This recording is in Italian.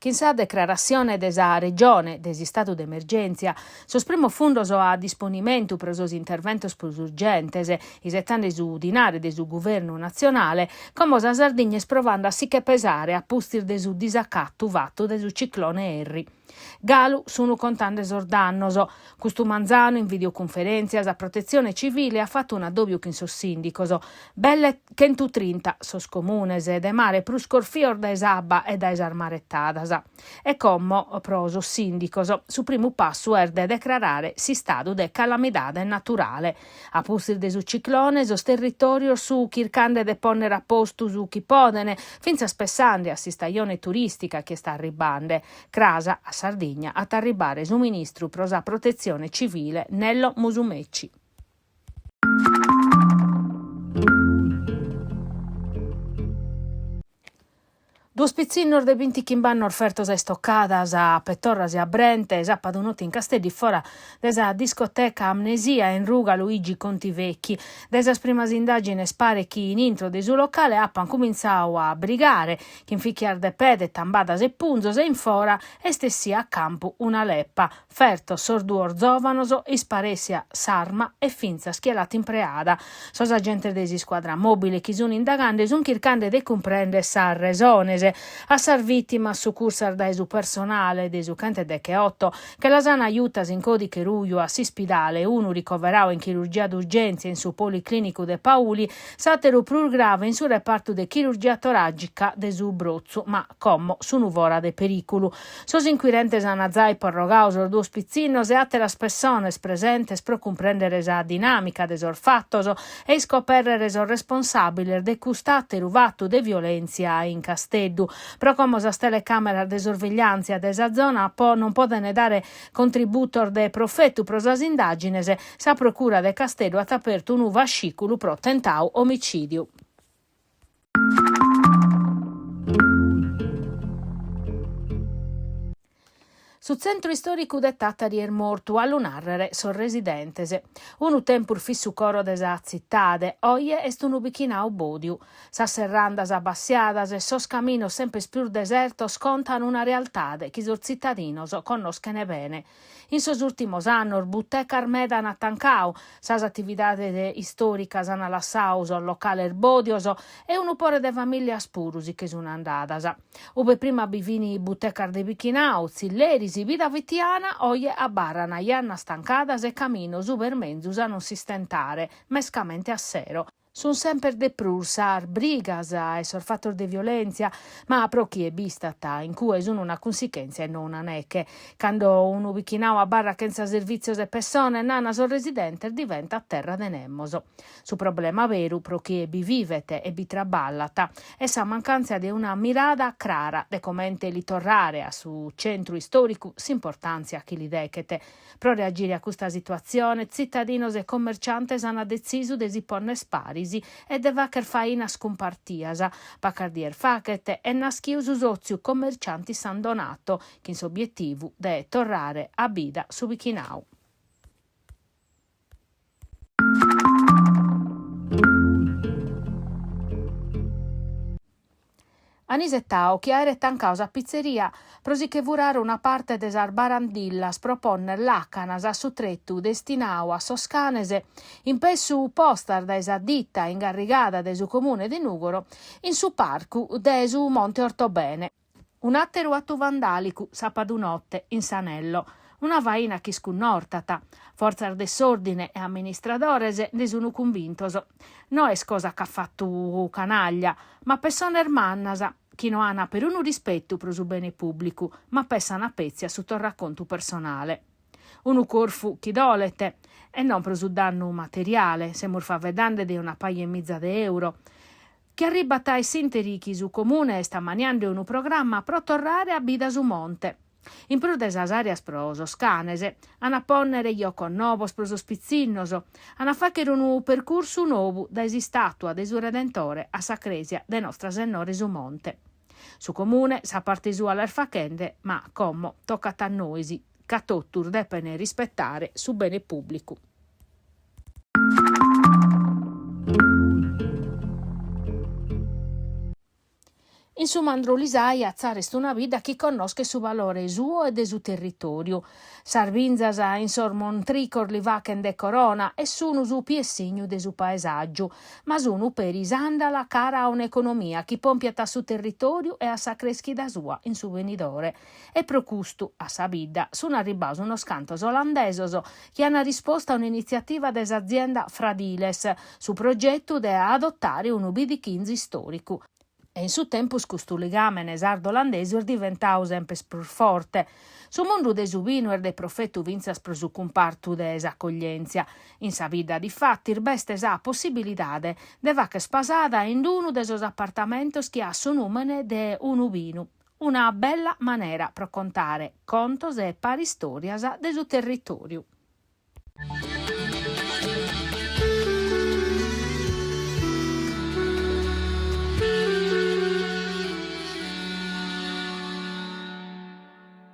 che in sa declarazione desa regione desi stato d'emergenza, sos primo fundos a disponimentu per sos interventos plus urgentes, isettando su dinare de su governo nazionale, come sa Sardegna sprovando a sì che pesare a pustir de su disaccattu vatto de su ciclone Henry. Galu sono contando sordannoso. Custu Manzano in videoconferenzias a protezione civile ha fatto un addobbio che in sos sindicoso. Belle che in tu 30 sos comunes de mare plus corfior da esabba e da esarmarettadas. E commo pro sos sindicoso su primo passo de declarare si stato de calamidade naturale. A pustir de su ciclone sos territorio su chircande de ponere a posto su chi podene, finza spessande a si stagione turistica che sta arribande. Crasa a Sardegna a arribare su ministru pro sa protezione civile Nello Musumeci. Due spizzinnor de 20 chimbannor offertos a stoccadas a Pettorras e a Brente, sappadunotti in Castelli fora desa discoteca Amnesia in Ruga Luigi Contivecchi. Desas primas indagines pare chi in intro de su locale appan cominciau a brigare, chi in ficchiar de pede, tambadas e punzos e in fora estessia a campo una leppa. Ferto sorduor zovanoso, isparessia s'arma e finza schielata in preada. Sos agente desi squadra mobile chi sun indagande sun chircande de comprende sa resones a sar vittima succursar da su personale de su cante de che 8 che la sana aiutas in codice ruio a si spidale uno ricoverao in chirurgia d'urgenza in su policlinico de Pauli sateru plur grave in su reparto de chirurgia toragica de su Brozzu ma commo su nuvora de pericolo. Sos inquirentes anazai porrogaus or due spizzinos e atteras persones presentes pro comprendere sa dinamica de sor fattoso e scoperre sor responsabile de custateru vatto de violenza in Castello. Però come sa telecamera de sorveglianza de sa zona non podene dare contributor de profetto pro sas indagines, sa procura de Castello ha aperto un fascicolo pro tentau omicidio. Su centro storico de Tattari er mortu a lunarrere son residentes. Unu tempur fissu coro de sa zittade, oie est unu bichinau bodiu. Sa serrandas abbassiadas e sos caminos sempre più desertos contan una realtade chi sos zittadinos connoschene bene. In sos ultimos annos Butteca Armeda han attancau, sas attividades istoricas han lassau sos locale erbodioso e unu pore de familias purusi che sun andadas. Ube prima bivini Buttecar de Bichinau, Zillerisi, vida vitiana, oie abbarrana, ianna stancadas e camino super menzus a non si stentare, mescamente a sero. Sun sempre de prursar, brigas e sorfattor de violenza, ma pro chi è bistata, in cui sono una conseguenza e non una neche. Quando uno vichinao a barra senza servizio de persone, nana sul residente diventa a terra de nemmoso. Su problema vero pro chi è bivivete e bitraballata, e sa mancanza di una mirada clara de commente li torrare a su centro storico s'importanza chi li decete. Pro reagire a questa situazione, cittadinos e commerciantes hanno deciso de si ponne spari e de vacher faina scompartiasa, pacardier facete e naschius oziu commercianti San Donato, che in s'obiettivo de torrare a bida su Bichinau. Anisettao chi ha retta in causa pizzeria prosi che vurare una parte desar barandillas proponner l'acanas a su trettu destinau a Soscanese in pessu postar da esa ditta ingarrigada de su comune di Nugoro in su parcu de su Monte Ortobene. Un atteru attu vandalicu sapadunotte in Sanello. Una vaina chi scunnortata, forza de sordine e amministradores ne sono convintoso. No è cosa che ha fatto canaglia, ma persone ermannasa, chi no ana per uno rispetto pro su bene pubblico, ma pessa una pezia su to racconto personale. Unu corfu chi dolete, e non pro su danno materiale, se mur fa vedande de una paia e mezza de euro. Che arriba tai sinterichi su comune sta maniando un programma pro torrare a bida su monte. In pro desas areas pro Soscanese, ana ponnere ioco novos pro spizzinnoso, ana facere un percorso nuovo da esistatua de su Redentore a Sacresia de nostra Sennore su monte. Su comune sa parte sua all'erfachende, ma commo tocca a noisi, ca tottur depene rispettare su bene pubblico. In su mandrulisai azzarest una vida chi conosce su valore suo e de su territorio. Sarvinzas in sormontricor li vacchen de corona e sono su piessigno de su paesaggio, ma sono per isandala cara a un'economia chi pompiata su territorio e a sa creschida sua in su venidore. E pro custu, a sa bidda, sono arribato uno scantos olandesos che hanno risposto a un'iniziativa des azienda Fradiles su progetto de adottare un ubi di 15 storico. E in su tempus custu legame nesardo olandese è diventato sempre più forte. Su mondo de su vino e de profetto vinzas pro su compartu de accoglienza. In sa vida di fatti ir beste sa possibilidade de vache spasada in uno de sos appartamentos che ha su numene de unu vino. Una bella manera pro contare contos e paristorias de su territorio.